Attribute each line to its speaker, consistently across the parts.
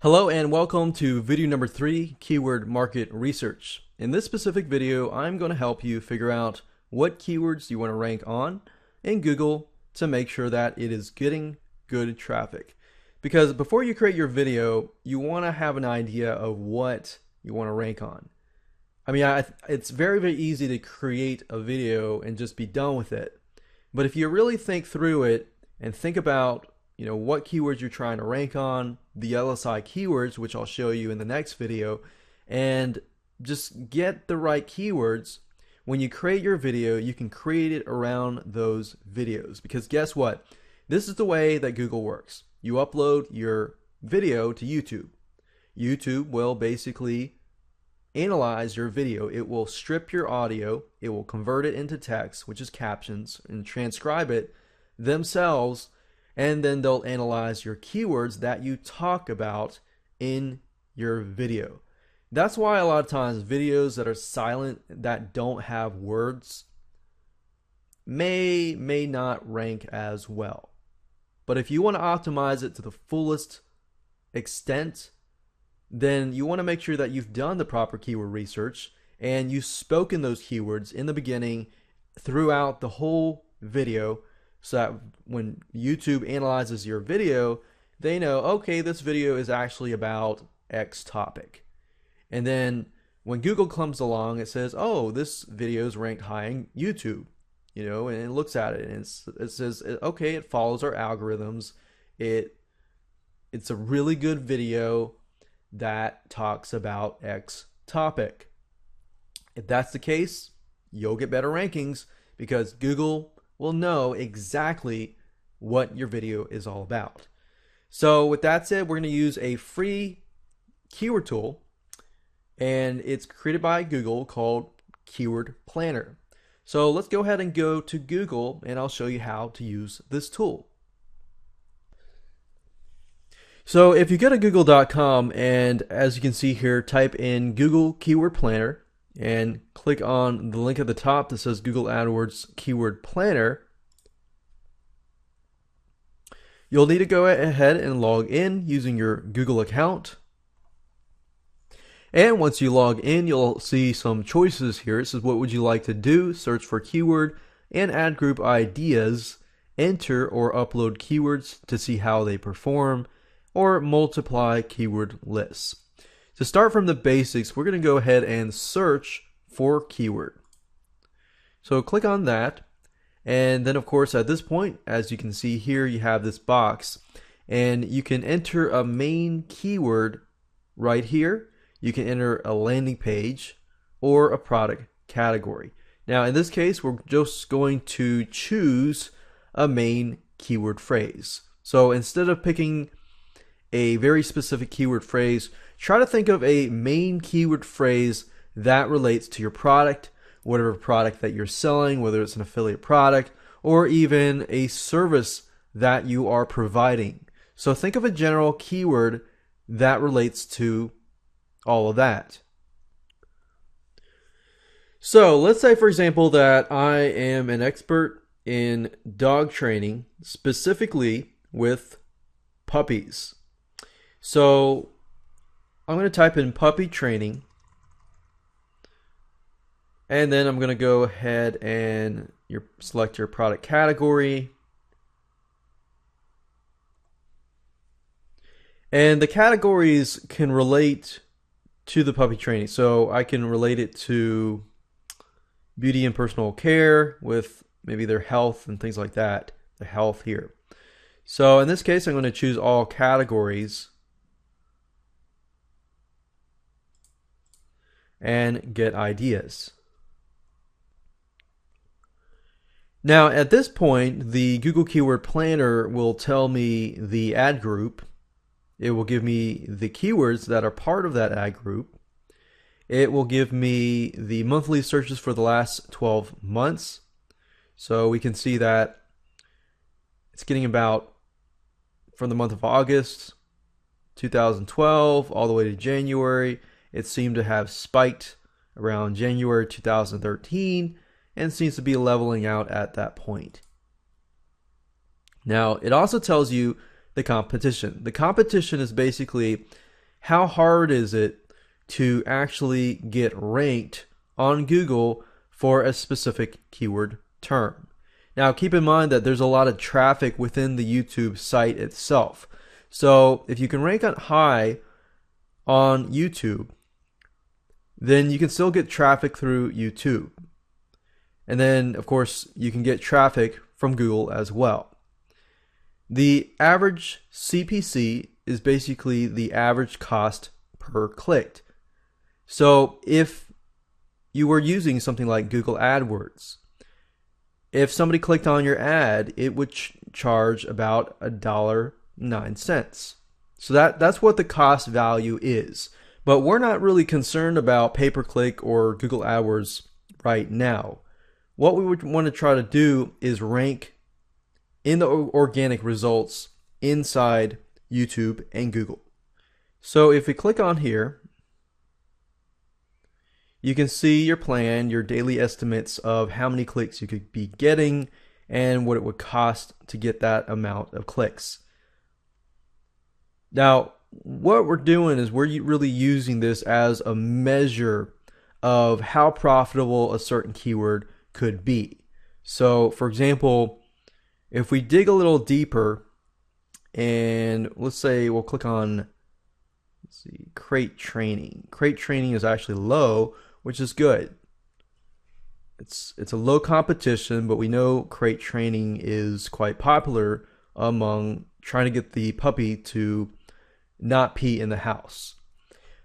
Speaker 1: Hello and welcome to video number 3, Keyword Market Research. In this specific video, I'm going to help you figure out what keywords you want to rank on in Google to make sure that it is getting good traffic. Because before you create your video, you want to have an idea of what you want to rank on. It's very easy to create a video and just be done with it. But if you really think through it and think about what keywords you're trying to rank on, the LSI keywords, which I'll show you in the next video, and just get the right keywords. When you create your video, you can create it around those videos, because guess what? This is the way that Google works. You upload your video to YouTube. YouTube will basically analyze your video. It will strip your audio, it will convert it into text, which is captions, and transcribe it themselves. And then they'll analyze your keywords that you talk about in your video. That's why a lot of times videos that are silent, that don't have words, may not rank as well. But if you want to optimize it to the fullest extent, then you want to make sure that you've done the proper keyword research and you've spoken those keywords in the beginning throughout the whole video, so that when YouTube analyzes your video, they know, okay, this video is actually about X topic. And then when Google comes along, it says, oh, this video is ranked high in YouTube, and it looks at it and it says, okay, it follows our algorithms. It's a really good video that talks about X topic. If that's the case, you'll get better rankings because Google will know exactly what your video is all about. So with that said, we're going to use a free keyword tool, and it's created by Google called Keyword Planner. So let's go ahead and go to Google, and I'll show you how to use this tool. So if you go to google.com, and as you can see here, type in Google Keyword Planner and click on the link at the top that says Google AdWords Keyword Planner, you'll need to go ahead and log in using your Google account. And once you log in, you'll see some choices here. It says, what would you like to do? Search for keyword and add group ideas, enter or upload keywords to see how they perform, or multiply keyword lists. To start from the basics, we're going to go ahead and search for keyword. So click on that. And then of course at this point, as you can see here, you have this box and you can enter a main keyword right here. You can enter a landing page or a product category. Now in this case, we're just going to choose a main keyword phrase. So instead of picking a very specific keyword phrase, try to think of a main keyword phrase that relates to your product, whatever product that you're selling, whether it's an affiliate product or even a service that you are providing. So think of a general keyword that relates to all of that. So let's say, for example, that I am an expert in dog training, specifically with puppies. So I'm going to type in puppy training, and then I'm going to go ahead and select your product category. And the categories can relate to the puppy training. So I can relate it to beauty and personal care with maybe their health and things like that, the health here. So in this case, I'm going to choose all categories and get ideas. Now at this point, the Google Keyword Planner will tell me the ad group. It will give me the keywords that are part of that ad group. It will give me the monthly searches for the last 12 months. So we can see that it's getting about from the month of August 2012 all the way to January. It seemed to have spiked around January 2013 and seems to be leveling out at that point. Now, it also tells you the competition. The competition is basically how hard is it to actually get ranked on Google for a specific keyword term. Now keep in mind that there's a lot of traffic within the YouTube site itself. So if you can rank on high on YouTube, then you can still get traffic through YouTube. And then of course you can get traffic from Google as well. The average CPC is basically the average cost per click. So if you were using something like Google AdWords, if somebody clicked on your ad, it would charge about $1.09. So that's what the cost value is. But we're not really concerned about pay-per-click or Google AdWords right now. What we would want to try to do is rank in the organic results inside YouTube and Google. So if we click on here, you can see your plan, your daily estimates of how many clicks you could be getting and what it would cost to get that amount of clicks. Now, what we're doing is we're really using this as a measure of how profitable a certain keyword could be. So, for example, if we dig a little deeper and let's say we'll click on, let's see, crate training. Crate training is actually low, which is good. It's a low competition, but we know crate training is quite popular among trying to get the puppy to not pee in the house.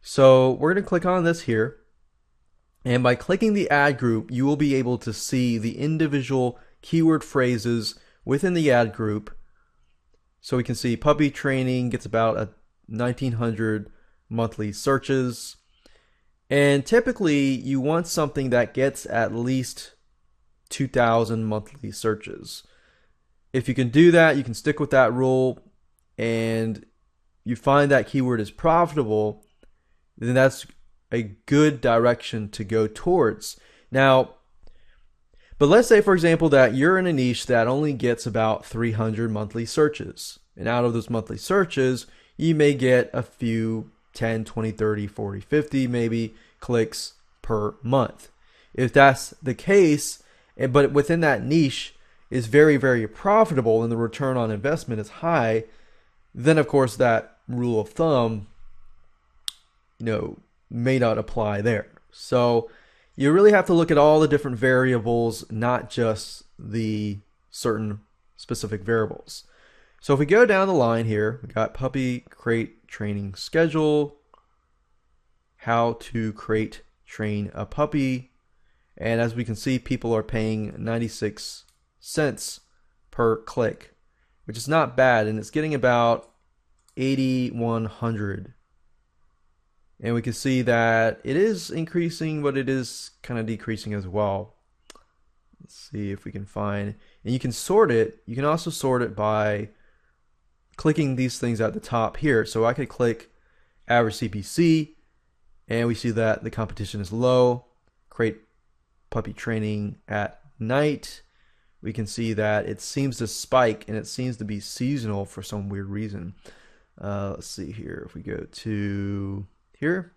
Speaker 1: So we're going to click on this here, and by clicking the ad group, you will be able to see the individual keyword phrases within the ad group. So we can see puppy training gets about 1,900 monthly searches. And typically you want something that gets at least 2,000 monthly searches. If you can do that, you can stick with that rule, and you find that keyword is profitable, then that's a good direction to go towards. Now, but let's say, for example, that you're in a niche that only gets about 300 monthly searches. And out of those monthly searches, you may get a few 10, 20, 30, 40, 50 maybe clicks per month. If that's the case, but within that niche is very, very profitable and the return on investment is high, then of course that rule of thumb, may not apply there. So you really have to look at all the different variables, not just the certain specific variables. So if we go down the line here, we got puppy crate training schedule, how to crate train a puppy, and as we can see, people are paying 96 cents per click, which is not bad, and it's getting about 8,100. And we can see that it is increasing, but it is kind of decreasing as well. Let's see if we can find, and you can sort it. You can also sort it by clicking these things at the top here. So I could click average CPC, and we see that the competition is low. Crate puppy training at night. We can see that it seems to spike, and it seems to be seasonal for some weird reason. Let's see here. If we go to here,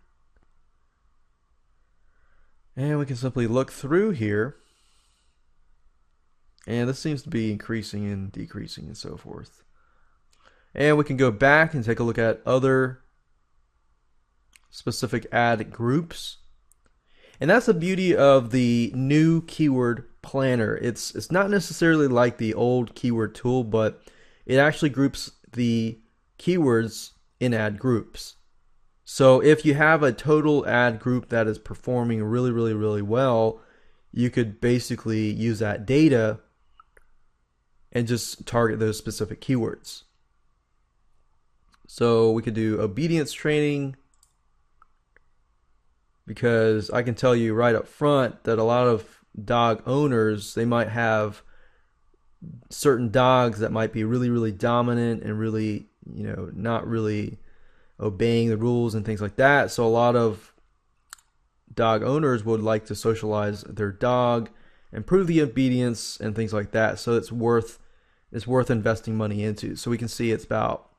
Speaker 1: and we can simply look through here, and this seems to be increasing and decreasing and so forth. And we can go back and take a look at other specific ad groups. And that's the beauty of the new keyword planner. It's not necessarily like the old keyword tool, but it actually groups the keywords in ad groups. So if you have a total ad group that is performing really, really, really well, you could basically use that data and just target those specific keywords. So we could do obedience training, because I can tell you right up front that a lot of dog owners, they might have certain dogs that might be really, really dominant and really, not really obeying the rules and things like that. So a lot of dog owners would like to socialize their dog, improve the obedience and things like that. So it's worth investing money into. So we can see it's about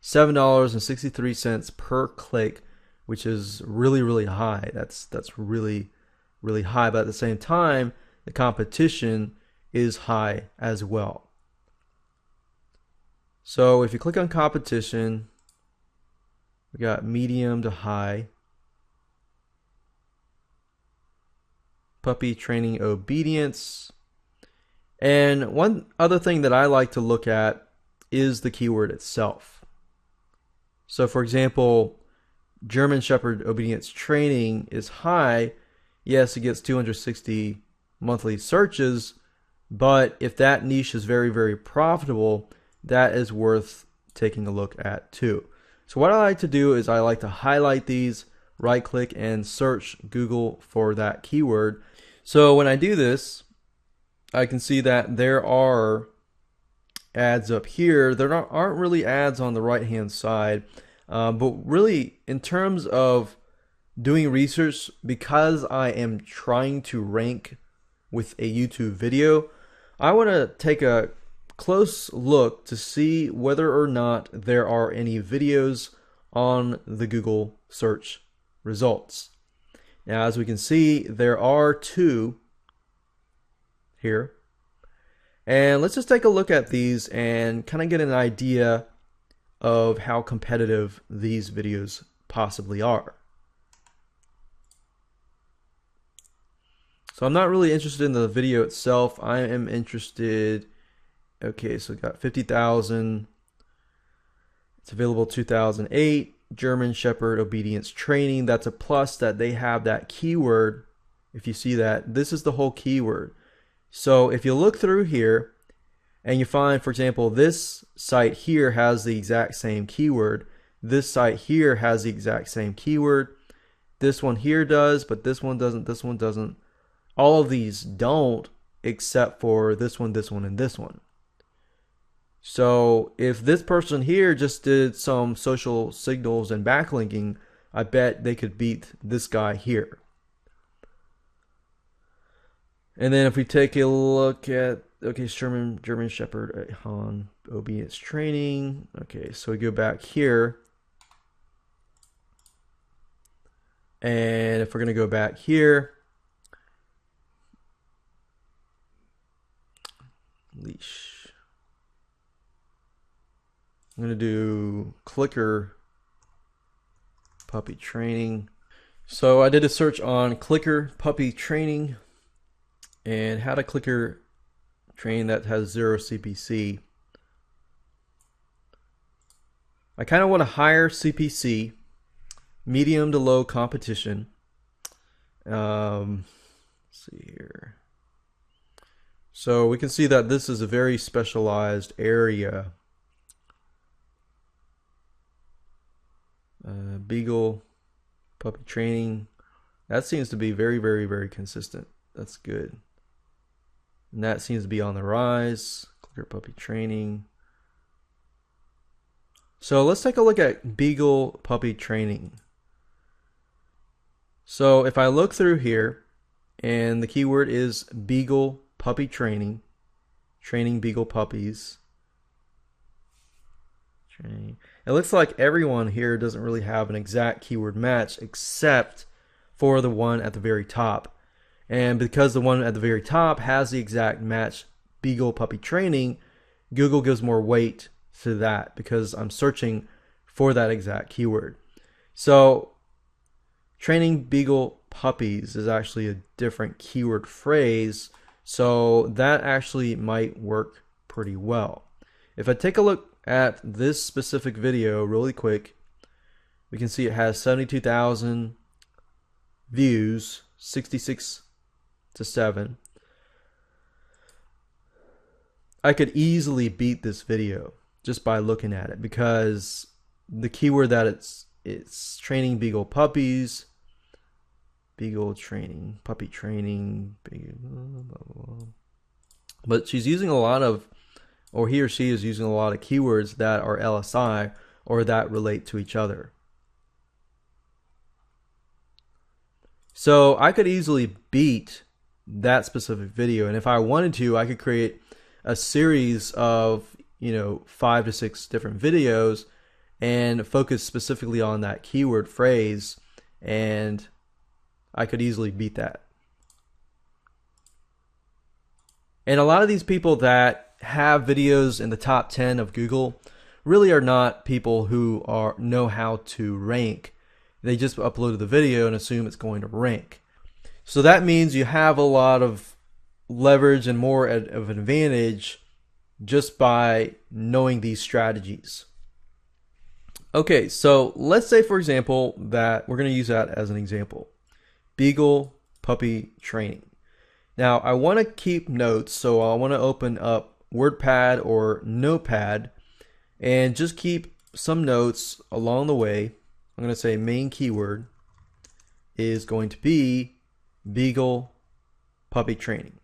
Speaker 1: $7.63 per click, which is really, really high. That's really, really high. But at the same time, the competition is high as well. So if you click on competition, we got medium to high. Puppy training obedience. And one other thing that I like to look at is the keyword itself. So for example, German Shepherd obedience training is high. Yes, it gets 260 monthly searches, but if that niche is very, very profitable, that is worth taking a look at too. So what I like to do is I like to highlight these, right click and search Google for that keyword. So when I do this, I can see that there are ads up here. There aren't really ads on the right hand side, but really in terms of doing research, because I am trying to rank with a YouTube video, I want to take a close look to see whether or not there are any videos on the Google search results. Now, as we can see, there are 2 here. And let's just take a look at these and kind of get an idea of how competitive these videos possibly are. So I'm not really interested in the video itself. I am interested, okay, so we got 50,000. It's available 2008. German Shepherd obedience training. That's a plus that they have that keyword. If you see that, this is the whole keyword. So if you look through here and you find, for example, this site here has the exact same keyword. This site here has the exact same keyword. This one here does, but this one doesn't. This one doesn't. All of these don't, except for this one, and this one. So if this person here just did some social signals and backlinking, I bet they could beat this guy here. And then if we take a look at, okay, German Shepherd on obedience training. Okay, so we go back here. And if we're going to go back here, leash. I'm going to do clicker puppy training. So I did a search on clicker puppy training and how to clicker train that has 0 CPC. I kind of want a higher CPC, medium to low competition. Let's see here. So we can see that this is a very specialized area. Beagle puppy training. That seems to be very, very, very consistent. That's good. And that seems to be on the rise. Clicker puppy training. So let's take a look at Beagle puppy training. So if I look through here, and the keyword is Beagle puppy training, training Beagle puppies. Training. It looks like everyone here doesn't really have an exact keyword match except for the one at the very top. And because the one at the very top has the exact match, Beagle puppy training, Google gives more weight to that because I'm searching for that exact keyword. So training Beagle puppies is actually a different keyword phrase, so that actually might work pretty well. If I take a look at this specific video really quick, we can see it has 72,000 views, 66 to 7. I could easily beat this video just by looking at it because the keyword that it's training Beagle puppies, Beagle training, puppy training, blah, blah, blah. But she's using a lot of, or he or she is using a lot of keywords that are LSI or that relate to each other. So I could easily beat that specific video, and if I wanted to, I could create a series of 5 to 6 different videos and focus specifically on that keyword phrase, and I could easily beat that. And a lot of these people that have videos in the top 10 of Google really are not people who know how to rank. They just uploaded the video and assume it's going to rank. So that means you have a lot of leverage and more of an advantage just by knowing these strategies. Okay, so let's say, for example, that we're going to use that as an example. Beagle puppy training. Now, I want to keep notes, so I want to open up WordPad or Notepad and just keep some notes along the way. I'm going to say main keyword is going to be Beagle puppy training.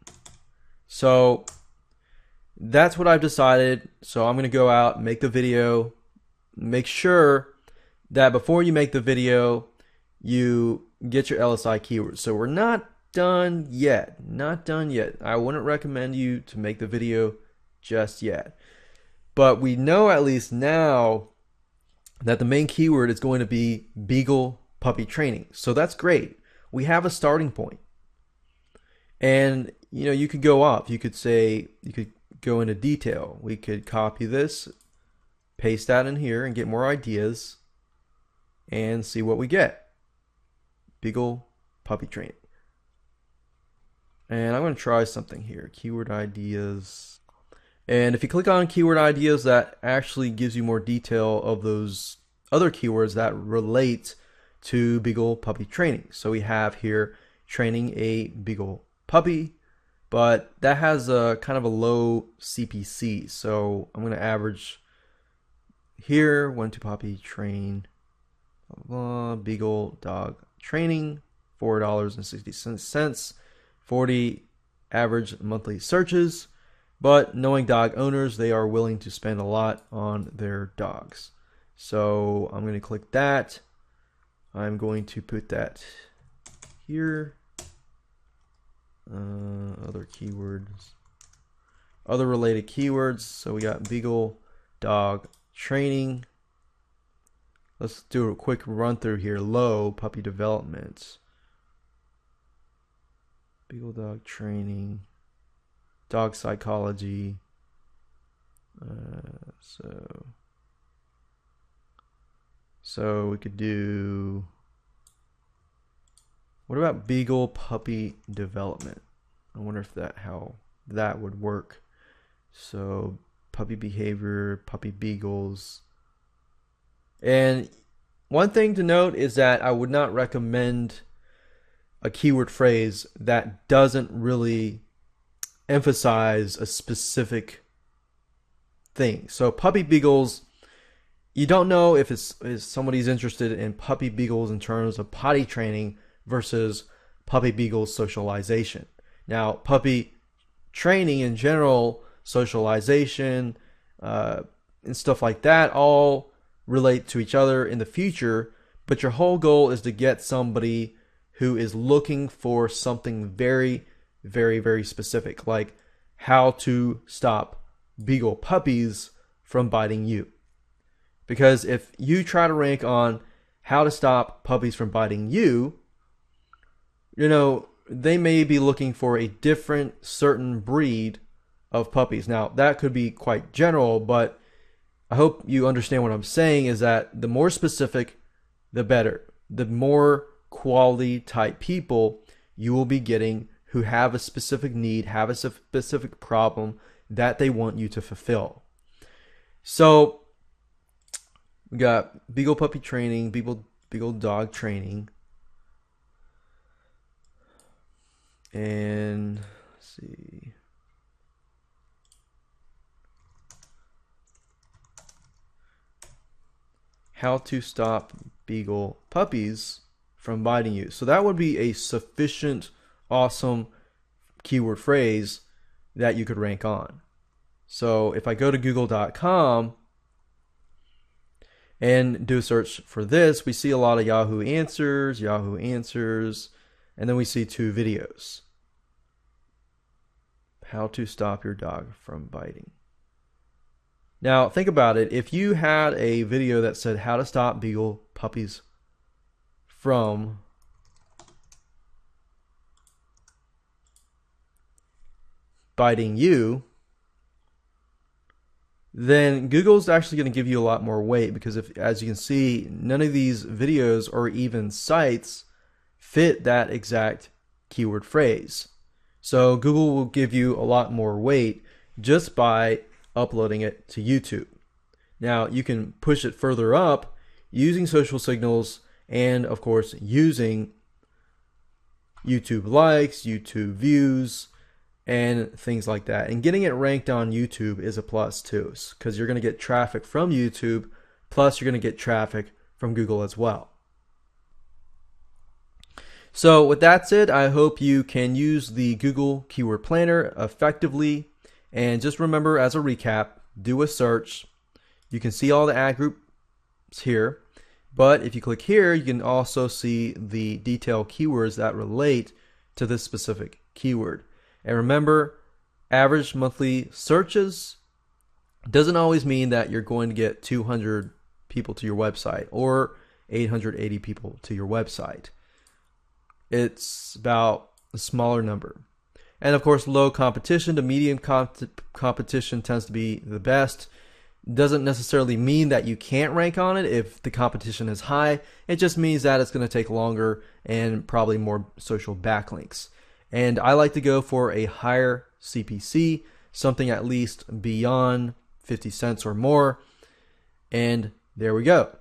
Speaker 1: So that's what I've decided. So I'm going to go out, make the video, make sure that before you make the video, you get your LSI keywords. So we're not done yet. Not done yet. I wouldn't recommend you to make the video just yet. But we know at least now that the main keyword is going to be Beagle puppy training. So that's great. We have a starting point. And you could go off. You could say, you could go into detail. We could copy this, paste that in here and get more ideas and see what we get. Beagle puppy training. And I'm going to try something here. Keyword ideas. And if you click on keyword ideas, that actually gives you more detail of those other keywords that relate to Beagle puppy training. So we have here training a Beagle puppy, but that has a kind of a low CPC. So I'm going to average here, 1 to puppy train, blah, blah, Beagle dog training, $4.60, 40 average monthly searches. But knowing dog owners, they are willing to spend a lot on their dogs. So I'm going to click that. I'm going to put that here. Other keywords, other related keywords. So we got Beagle dog training. Let's do a quick run through here. Low puppy development. Beagle dog training. Dog psychology. So we could do, what about Beagle puppy development? I wonder if how that would work. So puppy behavior, puppy beagles. And one thing to note is that I would not recommend a keyword phrase that doesn't really emphasize a specific thing. So puppy beagles, you don't know if somebody's interested in puppy beagles in terms of potty training versus puppy beagles socialization. Now, puppy training in general, socialization, and stuff like that all relate to each other in the future, but your whole goal is to get somebody who is looking for something very, very, very specific, like how to stop beagle puppies from biting you. Because if you try to rank on how to stop puppies from biting you, they may be looking for a different certain breed of puppies. Now, that could be quite general, but I hope you understand what I'm saying is that the more specific, the better. The more quality type people you will be getting who have a specific need, have a specific problem that they want you to fulfill. So we got Beagle puppy training, Beagle dog training. And let's see. How to stop beagle puppies from biting you. So that would be a sufficient, awesome keyword phrase that you could rank on. So if I go to google.com and do a search for this, we see a lot of Yahoo Answers, and then we see 2 videos. How to stop your dog from biting. Now think about it. If you had a video that said how to stop beagle puppies from biting you, then Google's actually going to give you a lot more weight, because if, as you can see, none of these videos or even sites fit that exact keyword phrase. So Google will give you a lot more weight just by uploading it to YouTube. Now you can push it further up using social signals and of course using YouTube likes, YouTube views, and things like that. And getting it ranked on YouTube is a plus too, because you're going to get traffic from YouTube, plus you're going to get traffic from Google as well. So with that said, I hope you can use the Google Keyword Planner effectively. And just remember, as a recap, do a search. You can see all the ad groups here, but if you click here, you can also see the detailed keywords that relate to this specific keyword. And remember, average monthly searches doesn't always mean that you're going to get 200 people to your website or 880 people to your website. It's about a smaller number. And of course, low competition to medium competition tends to be the best. Doesn't necessarily mean that you can't rank on it if the competition is high. It just means that it's going to take longer and probably more social backlinks. And I like to go for a higher CPC, something at least beyond 50 cents or more. And there we go.